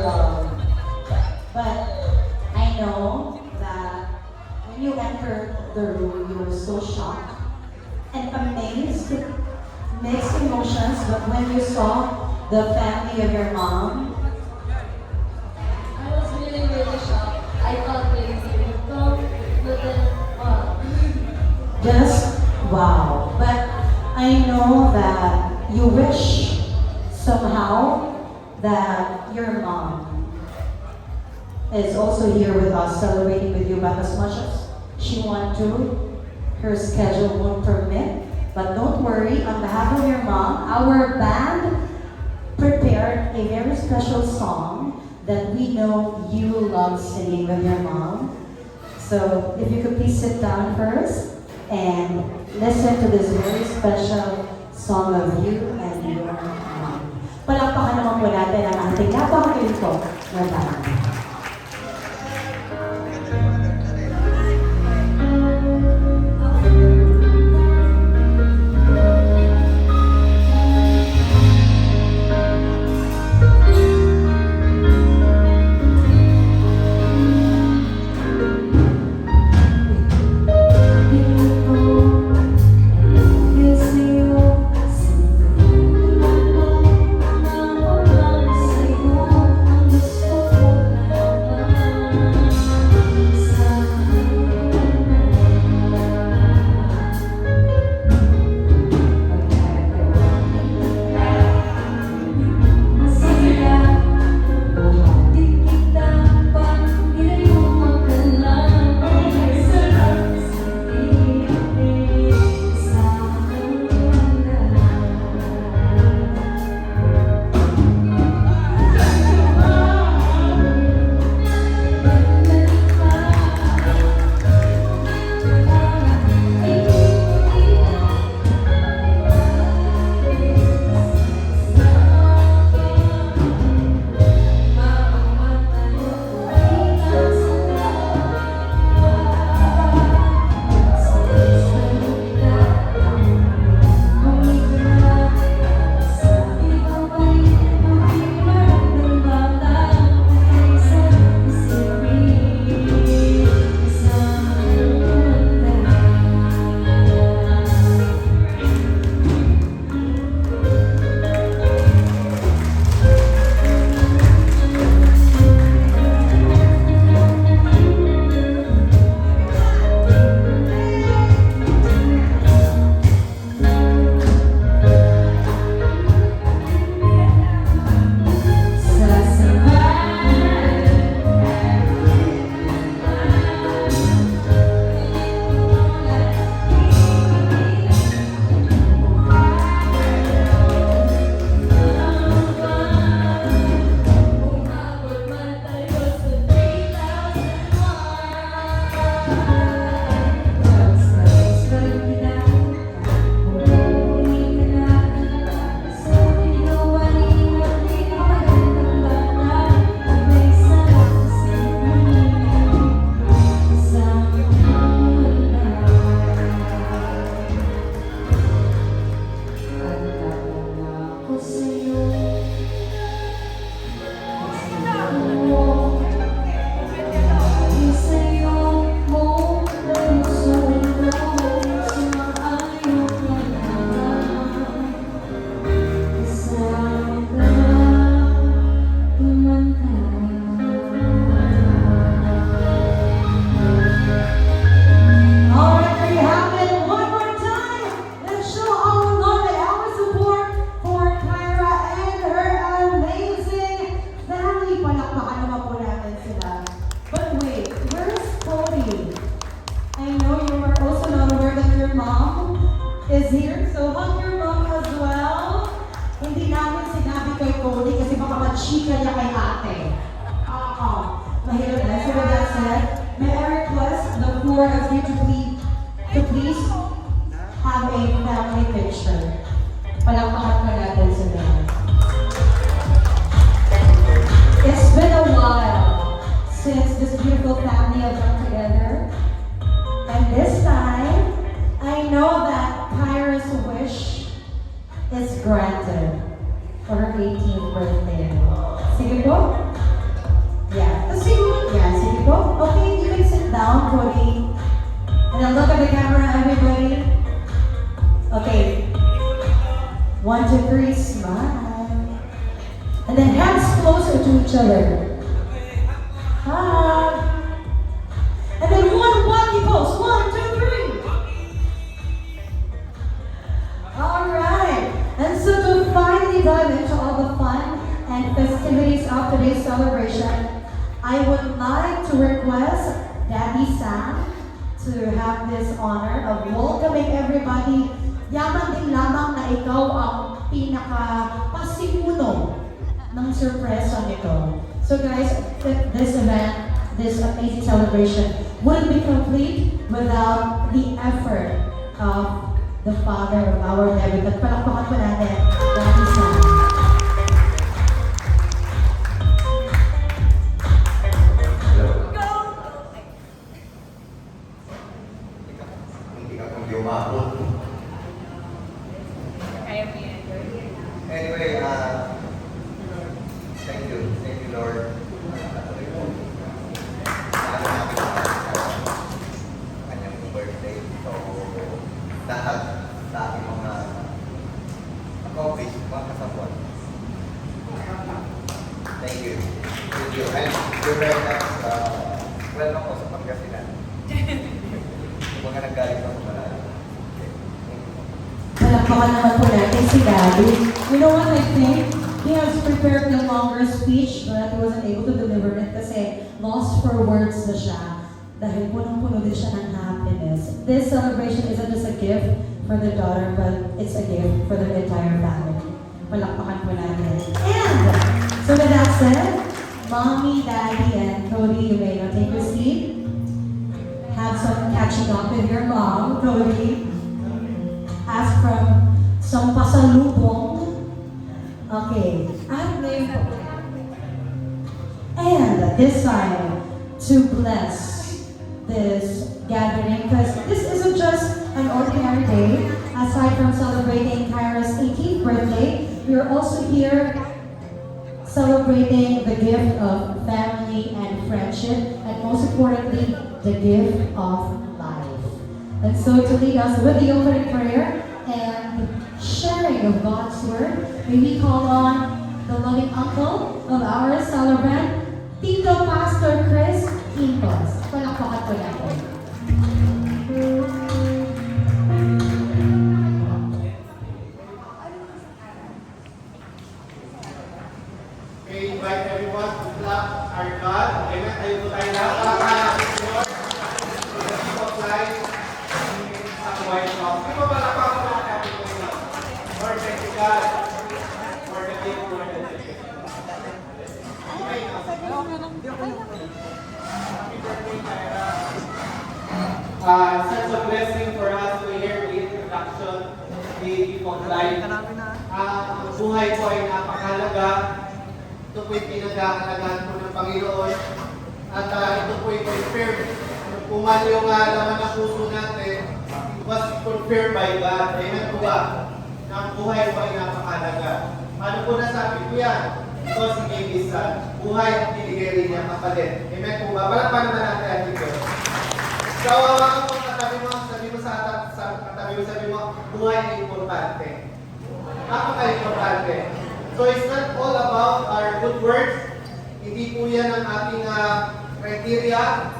love. But I know that when you entered the room, you were so shocked and amazed, mixed emotions. But when you saw the family of your mom, I was really, really shocked. I thought Daisy would come, but then, wow. just wow. But I know that you wish somehow that your mom is also here with us celebrating with you, but as much as she wants to, her schedule won't permit. But don't worry, on behalf of your mom, our band prepared a very special song that we know you love singing with your mom. So if you could please sit down first and listen to this very special song of you and your mom. Palakpakan naman po natin ang ating napakagaling po na band. Is here, so hug your mom as well. Hindi namin sinabi kay Cody kasi baka machika niya kay ate. Mahirap na. So with that said, may I request the four of you to please have a family picture. Palakpakan pa natin sila. It's been a while since this beautiful family have come together. And this time, I know that Kyra's wish is granted for her 18th birthday. Sige po. down, Cody. And then look at the camera, everybody. Okay. 1, 2, 3, smile. And then hands closer to each other. Hug. And then one walkie pose. 1, 2, 3. Alright. And so to finally dive into all the fun and festivities of today's celebration, I would like to request Daddy Sam to have this honor of welcoming everybody. Yaman din lamang na ikaw ang pinaka-pasimuno ng sorpresa nito. So guys, this event, this amazing celebration wouldn't be complete without the effort of the father of our David. At palakpakan po natin, Daddy Sam. Hindi ka kung di umabot. Kaya mo yan. Anyway, thank you. Thank you, Lord. Lalo namin sa kanyang birthday. So, lahat sa ating mga accomplish, mga kasabot. Thank you. Thank you. And you're very nice. Welcome po sa Pangasinan. Yung mga nanggaling sa Malayo. Palakpakan naman po natin si Daddy. You know what I think? He has prepared the longer speech but he wasn't able to deliver it kasi lost for words na siya dahil punong-puno din siya ng happiness. This celebration isn't just a gift for the daughter but it's a gift for the entire family. Palakpakan po natin. And so with that said, Mommy, Daddy, and Cody, you may now take your seat. Have some catching up with your mom, Cody. Ask from some pasalubong. Okay. And this time, to bless this gathering, because this isn't just an ordinary day. Aside from celebrating Kyra's 18th birthday, we are also here celebrating the gift of family and friendship, and most importantly, the gift of life. And so to lead us with the opening prayer and sharing of God's word, may we call on the loving uncle of our celebrant, Tito Pastor Chris Quintos. Palakpakan po natin. We invite everyone to clap our God. Amen. Tayo po tayo lahat. Lord, in the name of life, sa white house. Di ba palakpakan po natin ito? Lord, thank you God for the gift, Lord, that you give. Amen. Happy birthday, Kyra. Such a blessing for us to hear the introduction, the gift of life. Ang buhay po ay napakahalaga. Ito po'y pinag-aalagahan po ng Panginoon at ito po'y confirmed. Kung ano yung laman ng puso natin, it was confirmed by God. Amen po ba? Na ang buhay po ay napakahalaga. Ano po nasabi ko yan? Because He gave His Son. Buhay at binigay rin niya kapalit. Amen po ba? Palakpan naman natin ang Diyos. So, hawakan po katabi mo, sabi mo sabi mo, buhay ay importante. Napaka-importante. So it's not all about our good words. Hindi po yan ang ating criteria.